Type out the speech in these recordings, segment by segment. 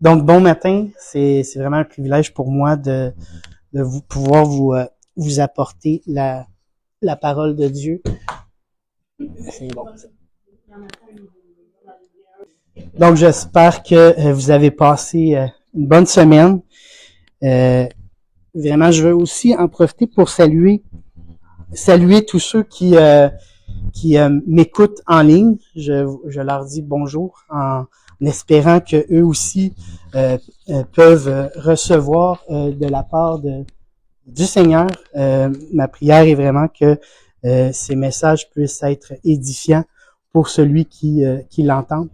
Donc, bon matin. C'est vraiment un privilège pour moi de pouvoir vous apporter la parole de Dieu. C'est bon. Donc, j'espère que vous avez passé une bonne semaine. Vraiment, je veux aussi en profiter pour saluer tous ceux qui m'écoutent en ligne. Je leur dis bonjour en espérant que eux aussi peuvent recevoir de la part du Seigneur. Ma prière est vraiment que ces messages puissent être édifiants pour celui qui l'entend.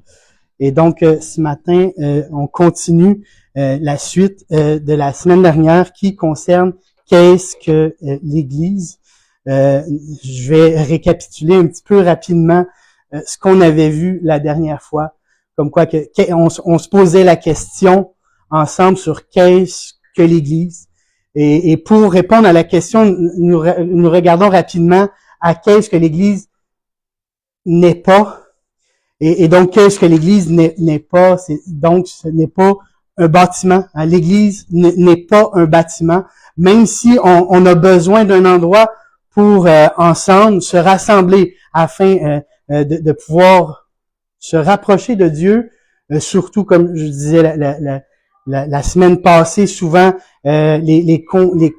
Et donc, ce matin, on continue la suite de la semaine dernière qui concerne qu'est-ce que l'Église. Je vais récapituler un petit peu rapidement ce qu'on avait vu la dernière fois, comme quoi on se posait la question ensemble sur qu'est-ce que l'Église. Et pour répondre à la question, nous regardons rapidement à qu'est-ce que l'Église n'est pas. Et donc, qu'est-ce que l'Église n'est pas? Donc, ce n'est pas un bâtiment. L'Église n'est pas un bâtiment, même si on a besoin d'un endroit pour ensemble se rassembler afin de pouvoir se rapprocher de Dieu, surtout comme je disais la semaine passée, souvent les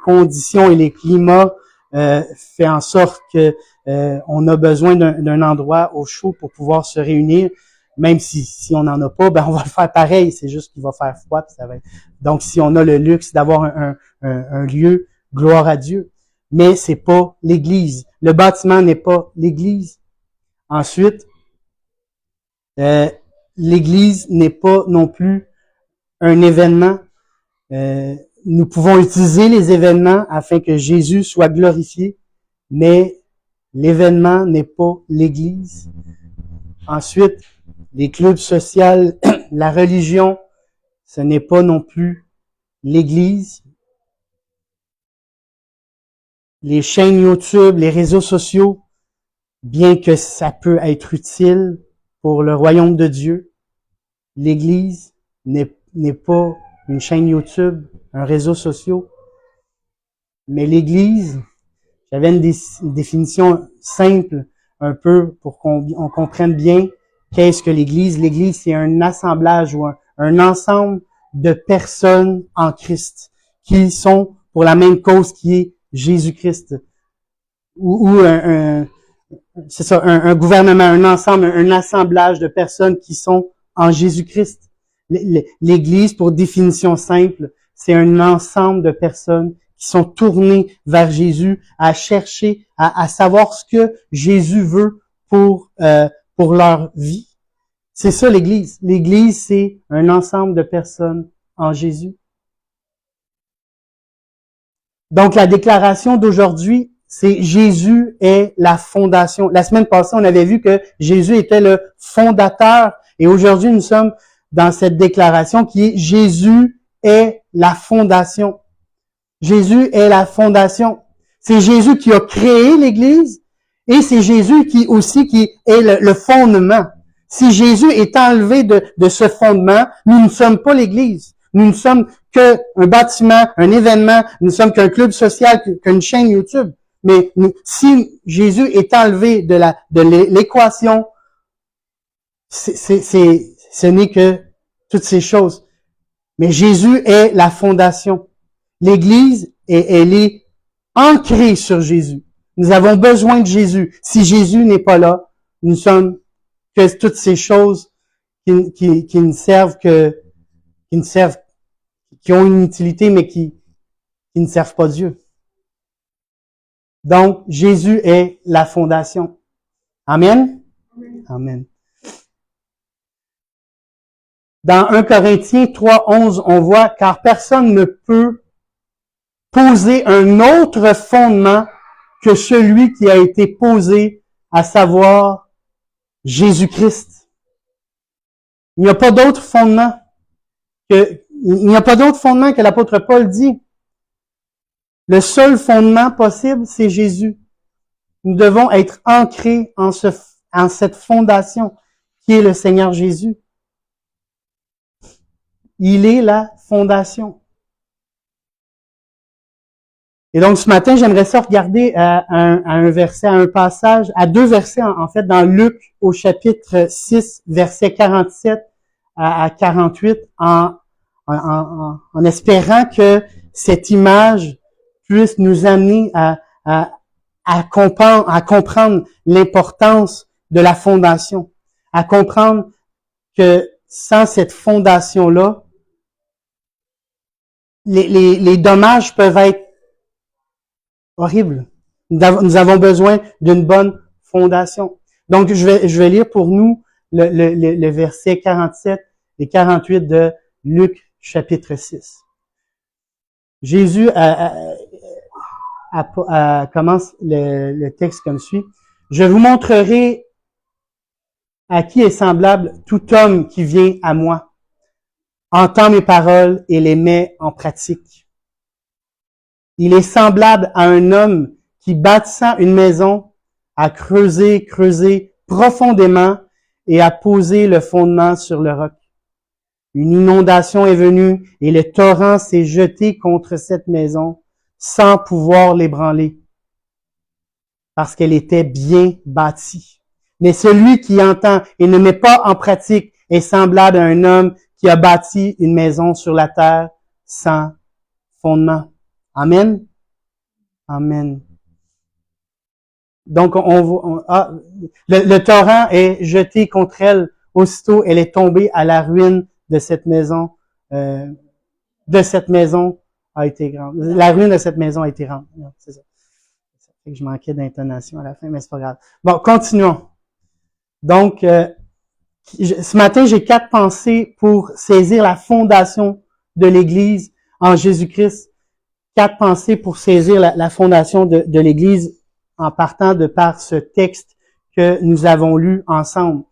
conditions et les climats fait en sorte que on a besoin d'un endroit au chaud pour pouvoir se réunir. Même si on n'en a pas, ben on va le faire pareil. C'est juste qu'il va faire froid. Puis ça va être... Donc, si on a le luxe d'avoir un lieu, gloire à Dieu. Mais c'est pas l'Église. Le bâtiment n'est pas l'Église. Ensuite, l'Église n'est pas non plus un événement. Nous pouvons utiliser les événements afin que Jésus soit glorifié, mais l'événement n'est pas l'Église. Ensuite, les clubs sociaux, la religion, ce n'est pas non plus l'Église. Les chaînes YouTube, les réseaux sociaux, bien que ça peut être utile pour le royaume de Dieu, l'Église n'est pas une chaîne YouTube, un réseau social. Mais l'Église, j'avais une définition simple un peu pour qu'on comprenne bien qu'est-ce que l'Église. L'Église, c'est un assemblage ou un ensemble de personnes en Christ qui sont pour la même cause qui est Jésus-Christ. Ou c'est ça, un gouvernement, un ensemble, un assemblage de personnes qui sont en Jésus-Christ. L'Église, pour définition simple, c'est un ensemble de personnes qui sont tournées vers Jésus, à chercher, à savoir ce que Jésus veut pour leur vie. C'est ça l'Église. L'Église, c'est un ensemble de personnes en Jésus. Donc, la déclaration d'aujourd'hui, c'est Jésus est la fondation. La semaine passée, on avait vu que Jésus était le fondateur. Et aujourd'hui, nous sommes dans cette déclaration qui est Jésus est la fondation. Jésus est la fondation. C'est Jésus qui a créé l'Église et c'est Jésus qui est le fondement. Si Jésus est enlevé de ce fondement, nous ne sommes pas l'Église. Nous ne sommes qu'un bâtiment, un événement, nous ne sommes qu'un club social, qu'une chaîne YouTube. Mais si Jésus est enlevé de l'équation, ce n'est que toutes ces choses. Mais Jésus est la fondation. L'Église, elle est ancrée sur Jésus. Nous avons besoin de Jésus. Si Jésus n'est pas là, nous sommes que toutes ces choses qui ont une utilité, mais qui ne servent pas Dieu. Donc, Jésus est la fondation. Amen? Amen. Dans 1 Corinthiens 3:11, on voit « Car personne ne peut poser un autre fondement que celui qui a été posé, à savoir Jésus-Christ. » Il n'y a pas d'autre fondement que l'apôtre Paul dit. Le seul fondement possible, c'est Jésus. Nous devons être ancrés en cette fondation qui est le Seigneur Jésus. Il est la fondation. Et donc, ce matin, j'aimerais ça regarder à un verset, à un passage, à deux versets, en fait, dans Luc, au chapitre 6, versets 47 à 48, en espérant que cette image puisse nous amener à comprendre l'importance de la fondation, à comprendre que sans cette fondation-là, les dommages peuvent être horribles. Nous avons besoin d'une bonne fondation. Donc, je vais lire pour nous le verset 47 et 48 de Luc, chapitre 6. Jésus commence le texte comme suit. Je vous montrerai à qui est semblable tout homme qui vient à moi, entend mes paroles et les met en pratique. Il est semblable à un homme qui, bâtissant une maison, a creusé profondément et a posé le fondement sur le roc. Une inondation est venue et le torrent s'est jeté contre cette maison sans pouvoir l'ébranler, parce qu'elle était bien bâtie. Mais celui qui entend et ne met pas en pratique est semblable à un homme qui a bâti une maison sur la terre sans fondement. Amen. Amen. Donc, le torrent est jeté contre elle. Aussitôt, elle est tombée à la ruine de cette maison. De cette maison a été grande. La ruine de cette maison a été grande. C'est ça. Ça fait que je manquais d'intonation à la fin, mais c'est pas grave. Bon, continuons. Donc, ce matin, j'ai 4 pensées pour saisir la fondation de l'Église en Jésus-Christ. 4 pensées pour saisir la fondation de l'Église en partant de par ce texte que nous avons lu ensemble.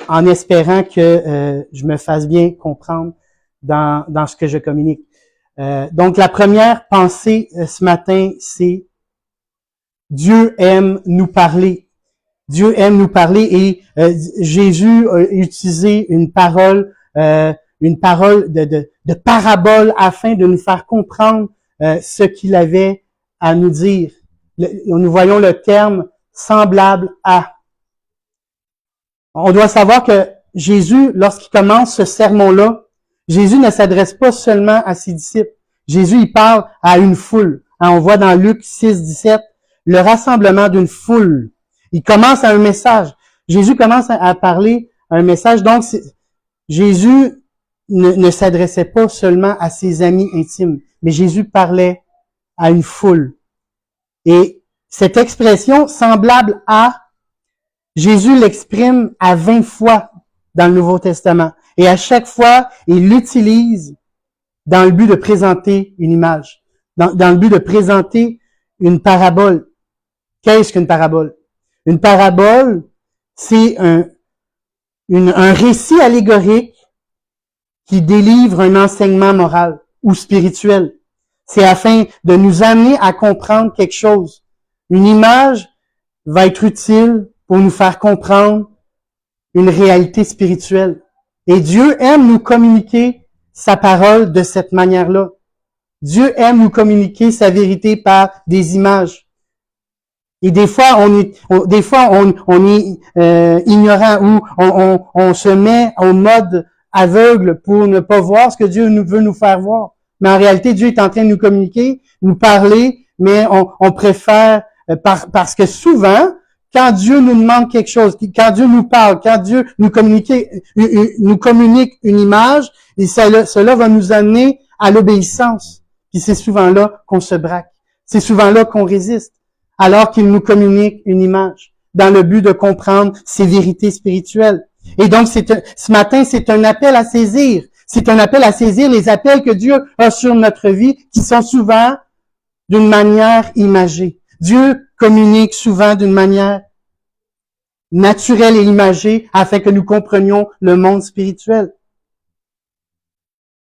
En espérant que je me fasse bien comprendre dans ce que je communique. Donc, la première pensée ce matin, c'est Dieu aime nous parler. Dieu aime nous parler et Jésus a utilisé une parole de parabole afin de nous faire comprendre ce qu'il avait à nous dire. Nous voyons le terme semblable à. On doit savoir que Jésus, lorsqu'il commence ce sermon-là, Jésus ne s'adresse pas seulement à ses disciples. Jésus, il parle à une foule. On voit dans Luc 6, 17, le rassemblement d'une foule. Il commence à un message. Jésus commence à parler à un message. Donc, Jésus ne s'adressait pas seulement à ses amis intimes, mais Jésus parlait à une foule. Et cette expression semblable à, Jésus l'exprime à 20 fois dans le Nouveau Testament. Et à chaque fois, il l'utilise dans le but de présenter une image, dans le but de présenter une parabole. Qu'est-ce qu'une parabole? Une parabole, c'est un récit allégorique qui délivre un enseignement moral ou spirituel. C'est afin de nous amener à comprendre quelque chose. Une image va être utile pour nous faire comprendre une réalité spirituelle. Et Dieu aime nous communiquer sa parole de cette manière-là. Dieu aime nous communiquer sa vérité par des images. Et des fois, on est ignorant ou on se met en mode aveugle pour ne pas voir ce que Dieu veut nous faire voir. Mais en réalité, Dieu est en train de nous communiquer, nous parler, mais on préfère, parce que souvent, quand Dieu nous demande quelque chose, quand Dieu nous parle, quand Dieu nous communique une image, et cela va nous amener à l'obéissance. Puis c'est souvent là qu'on se braque. C'est souvent là qu'on résiste. Alors qu'il nous communique une image, dans le but de comprendre ses vérités spirituelles. Et donc, ce matin, c'est un appel à saisir. C'est un appel à saisir les appels que Dieu a sur notre vie, qui sont souvent d'une manière imagée. Dieu communique souvent d'une manière naturelle et imagée, afin que nous comprenions le monde spirituel.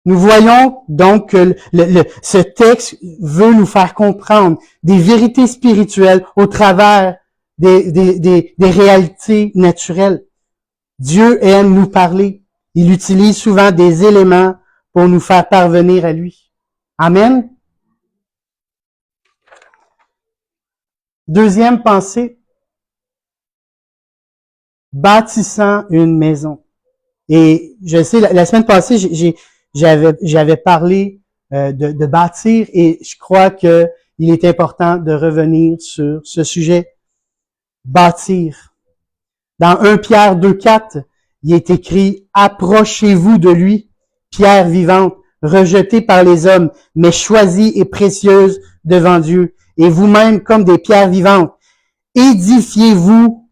Nous voyons donc que ce texte veut nous faire comprendre des vérités spirituelles au travers des réalités naturelles. Dieu aime nous parler. Il utilise souvent des éléments pour nous faire parvenir à lui. Amen. Deuxième pensée, bâtissant une maison. Et je sais, la semaine passée, j'avais parlé de bâtir et je crois que il est important de revenir sur ce sujet. Bâtir. Dans 1 Pierre 2,4, il est écrit « Approchez-vous de lui, pierre vivante, rejetée par les hommes, mais choisie et précieuse devant Dieu, et vous-même comme des pierres vivantes. Édifiez-vous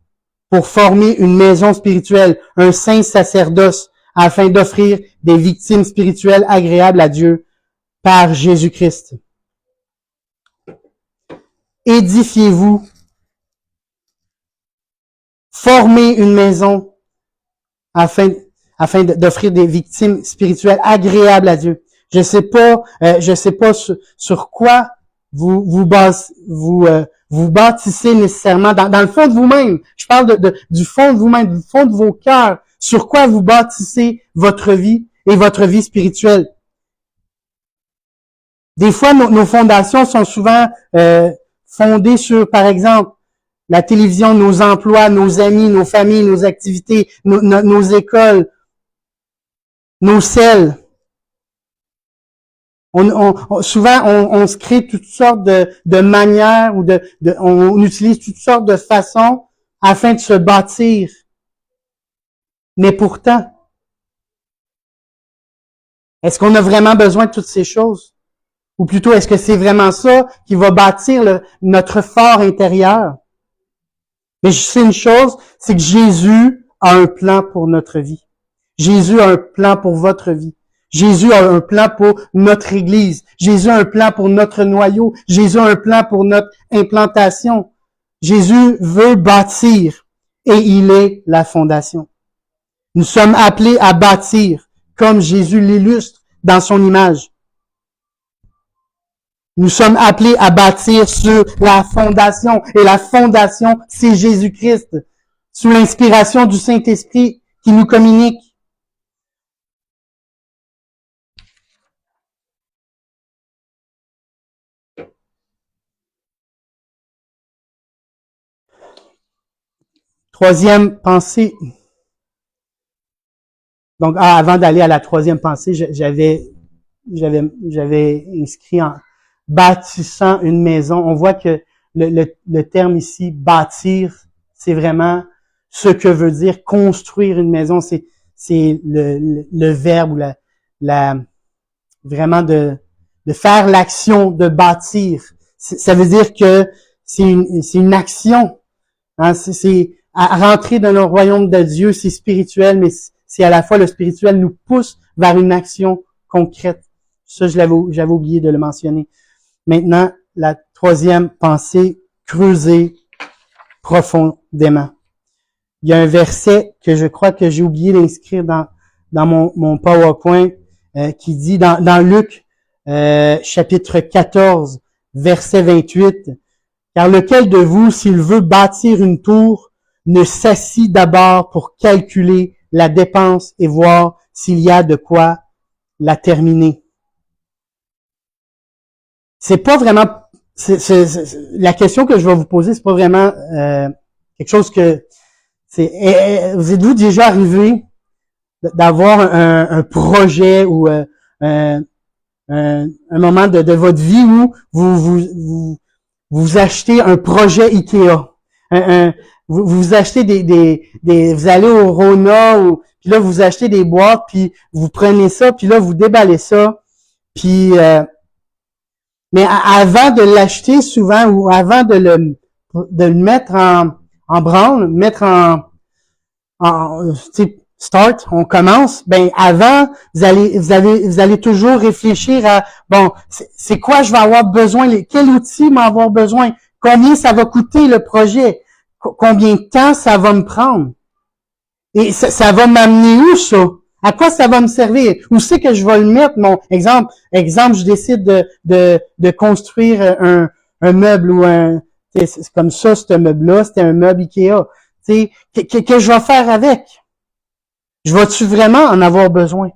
pour former une maison spirituelle, un saint sacerdoce, afin d'offrir des victimes spirituelles agréables à Dieu par Jésus-Christ. » Édifiez-vous. Formez une maison afin d'offrir des victimes spirituelles agréables à Dieu. Je sais pas sur quoi vous bâtissez nécessairement dans le fond de vous-même. Je parle du fond de vous-même, du fond de vos cœurs. Sur quoi vous bâtissez votre vie et votre vie spirituelle. Des fois, nos fondations sont souvent fondées sur, par exemple, la télévision, nos emplois, nos amis, nos familles, nos activités, nos écoles, nos selles. Souvent, on se crée toutes sortes de manières ou on utilise toutes sortes de façons afin de se bâtir. Mais pourtant, est-ce qu'on a vraiment besoin de toutes ces choses? Ou plutôt, est-ce que c'est vraiment ça qui va bâtir notre fort intérieur? Mais je sais une chose, c'est que Jésus a un plan pour notre vie. Jésus a un plan pour votre vie. Jésus a un plan pour notre Église. Jésus a un plan pour notre noyau. Jésus a un plan pour notre implantation. Jésus veut bâtir et il est la fondation. Nous sommes appelés à bâtir comme Jésus l'illustre dans son image. Nous sommes appelés à bâtir sur la fondation. Et la fondation, c'est Jésus-Christ. Sous l'inspiration du Saint-Esprit qui nous communique. Troisième pensée. Donc, avant d'aller à la troisième pensée, j'avais inscrit en bâtissant une maison. On voit que le terme ici, bâtir, c'est vraiment ce que veut dire construire une maison. C'est le verbe ou vraiment de faire l'action de bâtir. Ça veut dire que c'est une action. Hein, c'est à rentrer dans le royaume de Dieu, c'est spirituel, mais c'est à la fois le spirituel nous pousse vers une action concrète. Ça, j'avais oublié de le mentionner. Maintenant, la troisième pensée, creuser profondément. Il y a un verset que je crois que j'ai oublié d'inscrire dans mon PowerPoint qui dit dans Luc chapitre 14, verset 28, « Car lequel de vous, s'il veut bâtir une tour, ne s'assit d'abord pour calculer la dépense et voir s'il y a de quoi la terminer. » C'est pas vraiment, la question que je vais vous poser, c'est pas vraiment quelque chose que vous êtes-vous déjà arrivé d'avoir un projet ou un moment de votre vie où vous achetez un projet IKEA, vous achetez vous allez au Rona puis là vous achetez des boîtes puis vous prenez ça puis là vous déballez ça puis mais avant de l'acheter souvent ou avant de le mettre en branle, mettre start, on commence, ben avant vous allez toujours réfléchir à bon, c'est quoi je vais avoir besoin, quel outil m'en avoir besoin, combien ça va coûter le projet, combien de temps ça va me prendre. Et ça va m'amener où ça? À quoi ça va me servir? Où c'est que je vais le mettre? Mon exemple, je décide de construire un meuble ou c'est comme ça, ce meuble-là, c'était un meuble IKEA. Tu sais, que je vais faire avec? Je vais-tu vraiment en avoir besoin?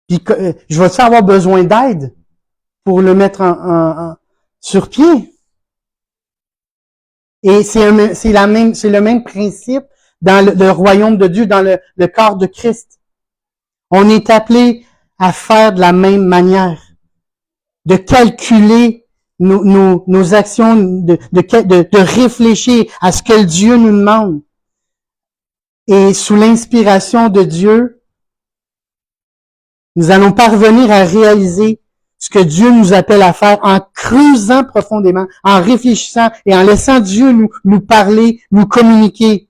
Puis, je vais-tu avoir besoin d'aide pour le mettre sur pied? Et c'est le même principe dans le royaume de Dieu, dans le corps de Christ. On est appelé à faire de la même manière, de calculer nos actions, de réfléchir à ce que Dieu nous demande. Et sous l'inspiration de Dieu, nous allons parvenir à réaliser ce que Dieu nous appelle à faire en creusant profondément, en réfléchissant et en laissant Dieu nous parler, nous communiquer.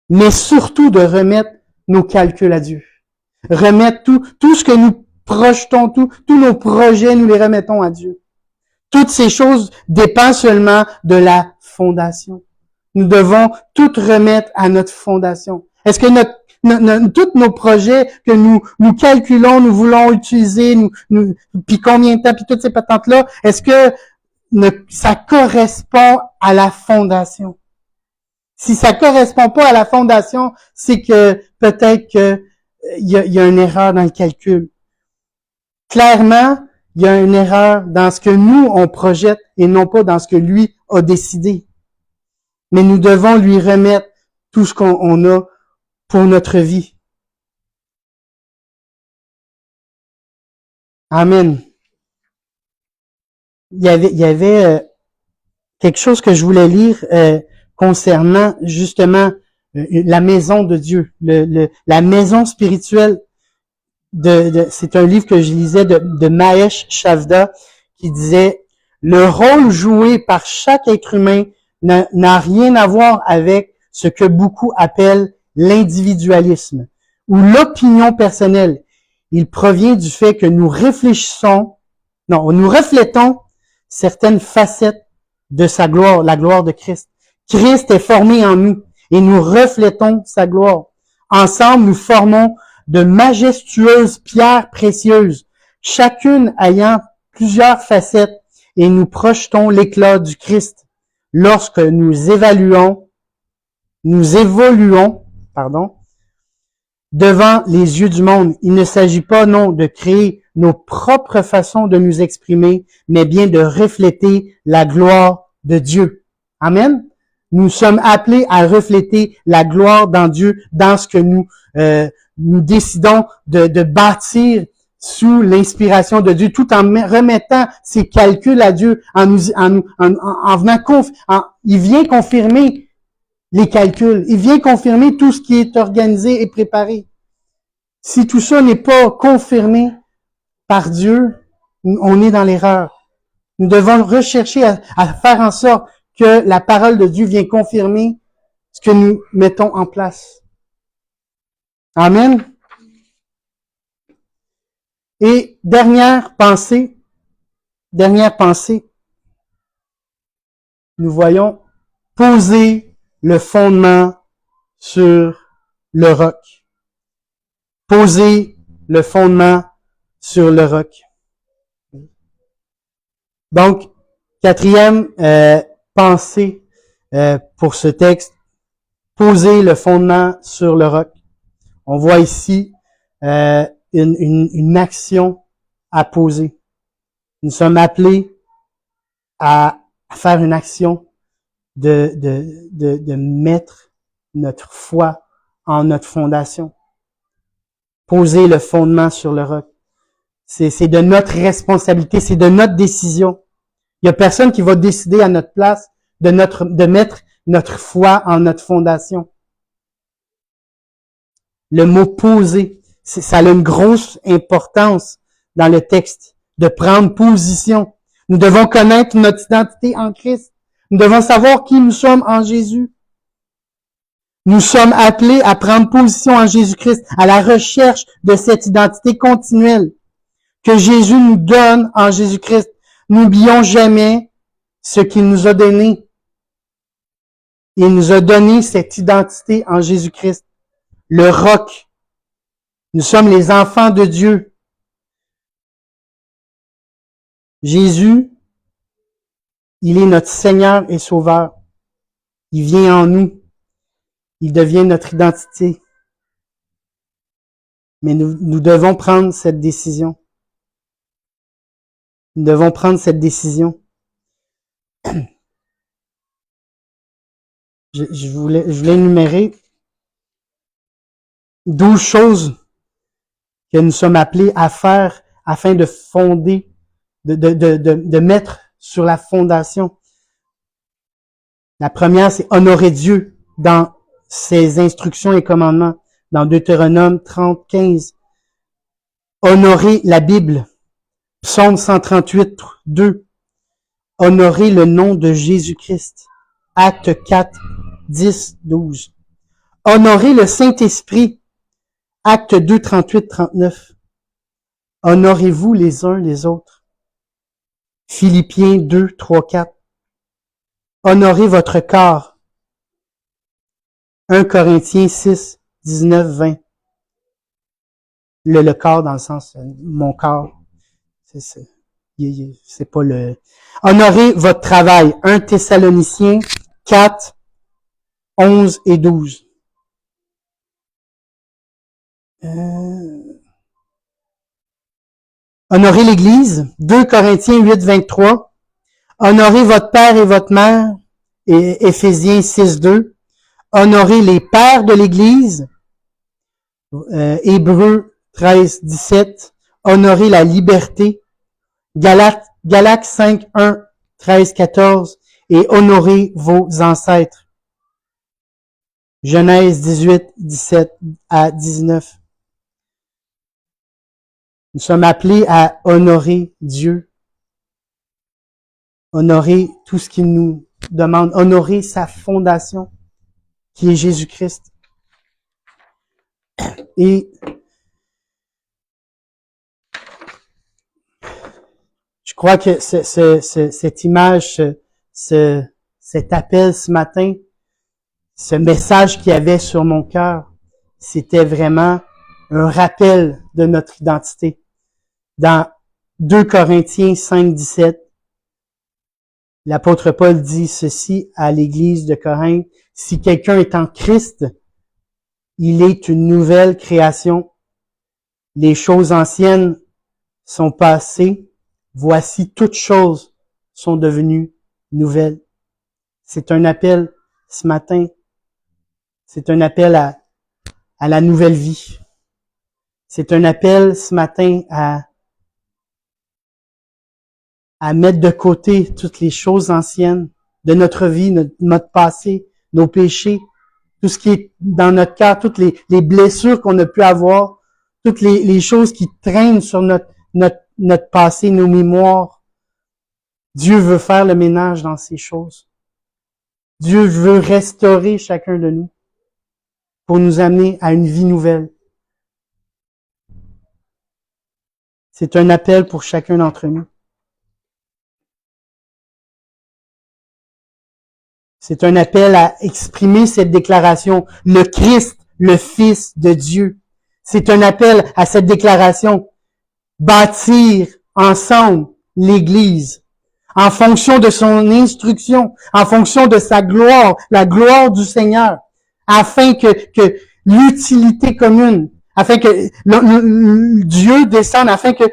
Mais surtout de remettre nos calculs à Dieu. Remettre tout ce que nous projetons, tous nos projets, nous les remettons à Dieu. Toutes ces choses dépendent seulement de la fondation. Nous devons tout remettre à notre fondation. Est-ce que tous nos projets que nous calculons, nous voulons utiliser, puis combien de temps, puis toutes ces patentes-là, est-ce que ça correspond à la fondation? Si ça correspond pas à la fondation, c'est que peut-être que il y a une erreur dans le calcul. Clairement, il y a une erreur dans ce que nous, on projette et non pas dans ce que lui a décidé. Mais nous devons lui remettre tout ce qu'on a pour notre vie. Amen. Il y avait quelque chose que je voulais lire concernant justement la maison de Dieu, la maison spirituelle. C'est un livre que je lisais de Mahesh Chavda qui disait « Le rôle joué par chaque être humain n'a rien à voir avec ce que beaucoup appellent l'individualisme ou l'opinion personnelle. Il provient du fait que nous reflétons certaines facettes de sa gloire, la gloire de Christ. Christ est formé en nous et nous reflétons sa gloire. Ensemble, nous formons de majestueuses pierres précieuses, chacune ayant plusieurs facettes, et nous projetons l'éclat du Christ. Lorsque nous évoluons, devant les yeux du monde. Il ne s'agit pas, non, de créer nos propres façons de nous exprimer, mais bien de refléter la gloire de Dieu. Amen. Nous sommes appelés à refléter la gloire dans Dieu, dans ce que nous décidons de bâtir sous l'inspiration de Dieu, tout en remettant ses calculs à Dieu, en venant il vient confirmer les calculs, il vient confirmer tout ce qui est organisé et préparé. Si tout ça n'est pas confirmé par Dieu, on est dans l'erreur. Nous devons rechercher à faire en sorte que la parole de Dieu vienne confirmer ce que nous mettons en place. Amen. Et dernière pensée, nous voyons poser le fondement sur le roc. Poser le fondement sur le roc. Donc, quatrième pensée pour ce texte, poser le fondement sur le roc. On voit ici une action à poser. Nous sommes appelés à faire une action de mettre notre foi en notre fondation. Poser le fondement sur le roc. C'est de notre responsabilité, c'est de notre décision. Il y a personne qui va décider à notre place de mettre notre foi en notre fondation. Le mot poser, ça a une grosse importance dans le texte, de prendre position. Nous devons connaître notre identité en Christ. Nous devons savoir qui nous sommes en Jésus. Nous sommes appelés à prendre position en Jésus-Christ, à la recherche de cette identité continuelle que Jésus nous donne en Jésus-Christ. N'oublions jamais ce qu'il nous a donné. Il nous a donné cette identité en Jésus-Christ. Le roc. Nous sommes les enfants de Dieu. Jésus, il est notre Seigneur et Sauveur. Il vient en nous. Il devient notre identité. Mais nous devons prendre cette décision. Nous devons prendre cette décision. Je voulais énumérer 12 choses que nous sommes appelés à faire afin de fonder, de mettre sur la fondation. La première, c'est honorer Dieu dans ses instructions et commandements. Dans Deutéronome 30, 15. Honorer la Bible. Psaume 138, 2. Honorer le nom de Jésus-Christ. Acte 4, 10, 12. Honorer le Saint-Esprit. Acte 2, 38, 39. Honorez-vous les uns les autres. Philippiens 2, 3, 4. Honorez votre corps. 1 Corinthiens 6, 19, 20. Le corps dans le sens, mon corps. C'est pas le... Honorez votre travail. 1 Thessaloniciens 4, 11 et 12. Honorez l'Église. 2 Corinthiens 8, 23. Honorez votre père et votre mère. Et Éphésiens 6, 2. Honorez les pères de l'Église. Hébreux 13, 17. Honorez la liberté. Galates 5, 1, 13, 14. Et honorez vos ancêtres. Genèse 18, 17 à 19. Nous sommes appelés à honorer Dieu. Honorer tout ce qu'il nous demande. Honorer sa fondation, qui est Jésus-Christ. Et je crois que cette image, cet appel ce matin, ce message qu'il y avait sur mon cœur, c'était vraiment un rappel de notre identité. Dans 2 Corinthiens 5, 17, l'apôtre Paul dit ceci à l'église de Corinthe: si quelqu'un est en Christ, il est une nouvelle création. Les choses anciennes sont passées. Voici, toutes choses sont devenues nouvelles. C'est un appel ce matin. C'est un appel à la nouvelle vie. C'est un appel ce matin à mettre de côté toutes les choses anciennes de notre vie, notre passé, nos péchés, tout ce qui est dans notre cœur, toutes les blessures qu'on a pu avoir, toutes les choses qui traînent sur notre passé, nos mémoires. Dieu veut faire le ménage dans ces choses. Dieu veut restaurer chacun de nous pour nous amener à une vie nouvelle. C'est un appel pour chacun d'entre nous. C'est un appel à exprimer cette déclaration. Le Christ, le Fils de Dieu. C'est un appel à cette déclaration. Bâtir ensemble l'Église en fonction de son instruction, en fonction de sa gloire, la gloire du Seigneur, afin que l'utilité commune, afin que Dieu descende, afin que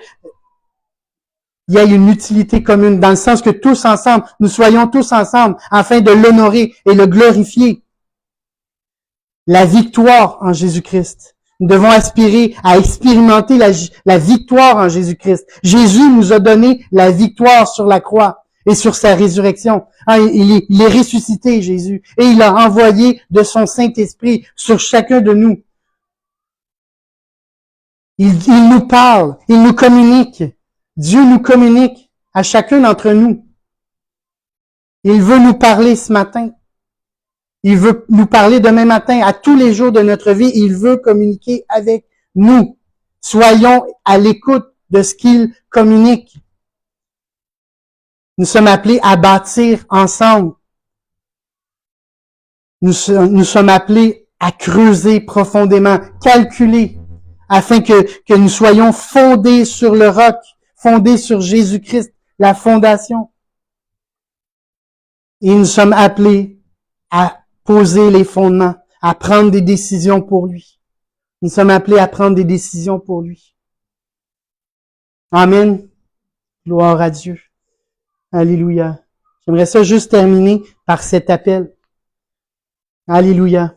il y a une utilité commune, dans le sens que tous ensemble, nous soyons tous ensemble, afin de l'honorer et le glorifier. La victoire en Jésus-Christ. Nous devons aspirer à expérimenter la victoire en Jésus-Christ. Jésus nous a donné la victoire sur la croix et sur sa résurrection. Il est ressuscité, Jésus, et il a envoyé de son Saint-Esprit sur chacun de nous. Il nous parle, il nous communique. Dieu nous communique à chacun d'entre nous. Il veut nous parler ce matin. Il veut nous parler demain matin, à tous les jours de notre vie. Il veut communiquer avec nous. Soyons à l'écoute de ce qu'il communique. Nous sommes appelés à bâtir ensemble. Nous sommes appelés à creuser profondément, calculer, afin que nous soyons fondés sur le roc, fondés sur Jésus-Christ, la fondation. Et nous sommes appelés à poser les fondements, à prendre des décisions pour lui. Nous sommes appelés à prendre des décisions pour lui. Amen. Gloire à Dieu. Alléluia. J'aimerais ça juste terminer par cet appel. Alléluia.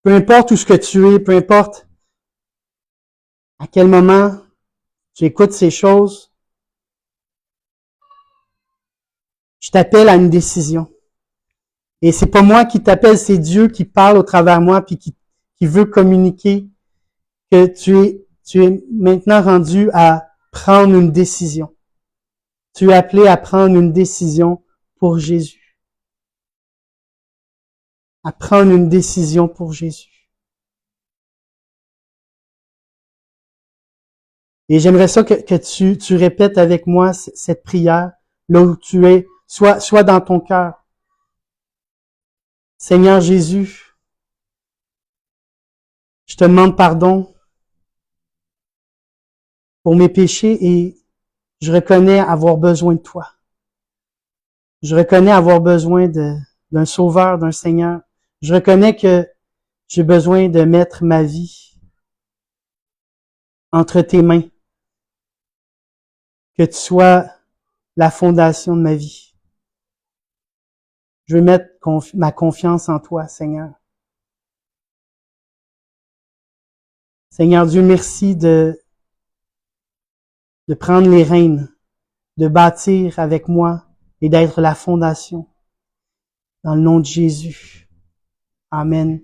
Peu importe où ce que tu es, peu importe à quel moment tu écoutes ces choses, je t'appelle à une décision. Et c'est pas moi qui t'appelle, c'est Dieu qui parle au travers de moi puis qui veut communiquer que tu es maintenant rendu à prendre une décision. Tu es appelé à prendre une décision pour Jésus. À prendre une décision pour Jésus. Et j'aimerais ça que tu répètes avec moi cette prière, là où tu es, soit dans ton cœur. Seigneur Jésus, je te demande pardon pour mes péchés et je reconnais avoir besoin de toi. Je reconnais avoir besoin d'un sauveur, d'un Seigneur. Je reconnais que j'ai besoin de mettre ma vie entre tes mains. Que tu sois la fondation de ma vie. Je veux mettre ma confiance en toi, Seigneur. Seigneur Dieu, merci de prendre les rênes, de bâtir avec moi et d'être la fondation. Dans le nom de Jésus. Amen.